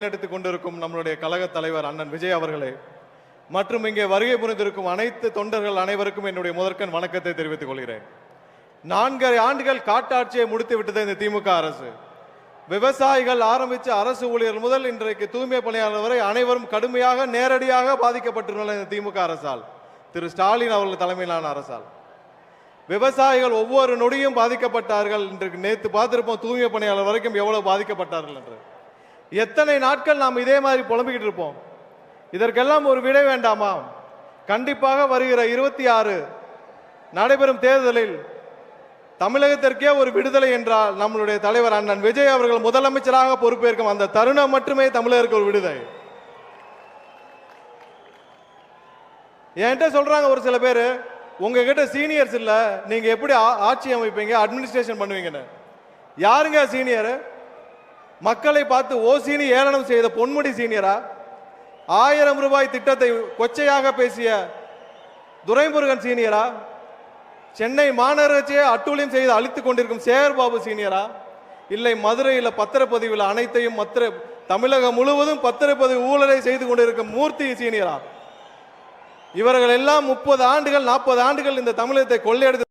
எடுத்துக் கொண்டிருக்கும் நம்மளுடைய கழக தலைவர் அண்ணன் விஜய் அவர்களே மற்றும் இங்கே வருகை புரிந்திருக்கும் அனைத்து தொண்டர்கள் அனைவருக்கும் என்னுடைய முதற்கண் வணக்கத்தை தெரிவித்துக் கொள்கிறேன். 4 ஆண்டுகள் காட்டாட்சியை முடித்து விட்டது இந்த திமுக அரசு. விவசாயிகள் ஆரம்பித்த அரசு ஊழியர்கள் முதல் இன்றைக்கு தூய்மை பணியாளர் வரை அனைவரும் கடுமையாக நேரடியாக பாதிக்கப்பட்டுள்ள இந்த திமுக அரசால், திரு ஸ்டாலின் அவர்கள் தலைமையிலான அரசால் விவசாயிகள் ஒவ்வொரு நொடியும் பாதிக்கப்பட்டார்கள். இன்றைக்கு நேற்று பார்த்திருப்போம் தூய்மை பணியாளர் வரைக்கும் எவ்வளவு பாதிக்கப்பட்டார்கள் என்று. எத்தனை நாட்கள் நாம் இதே மாதிரி புலம்பிக்கிட்டு இருப்போம்? இதற்கெல்லாம் ஒரு விடை வேண்டாமா? கண்டிப்பாக வருகிற 26 நடைபெறும் தேர்தலில் தமிழகத்திற்கே ஒரு விடுதலை என்றால் நம்மளுடைய தலைவர் அண்ணன் விஜய் அவர்கள் முதலமைச்சராக பொறுப்பேற்கும் அந்த தருணம் மட்டுமே தமிழருக்கு ஒரு விடுதலை. என்கிட்ட சொல்றாங்க ஒரு சில பேர், உங்ககிட்ட சீனியர்ஸ் இல்ல, நீங்க எப்படி ஆட்சி அமைப்பீங்க, அட்மினிஸ்ட்ரேஷன் பண்ணுவீங்கன்னு. யாருங்க சீனியர்? மக்களை பார்த்து ஓசினி ஏளனம் செய்த பொன்முடி சீனியரா? 1000 ரூபாய் திட்டத்தை கொச்சையாக பேசிய துரைமுருகன் சீனியரா? சென்னை மாநகராட்சியை அட்டூழியம் செய்து அழித்துக் கொண்டிருக்கும் சேகர்பாபு சீனியரா? இல்லை மதுரையில் பத்திரப்பதிவில் அனைத்தையும் தமிழகம் முழுவதும் பத்திரப்பதிவு ஊழலை செய்து கொண்டிருக்கும் மூர்த்தி சீனியரா? இவர்கள் எல்லாம் 30 ஆண்டுகள் 40 ஆண்டுகள் இந்த தமிழகத்தை கொள்ளையடித்து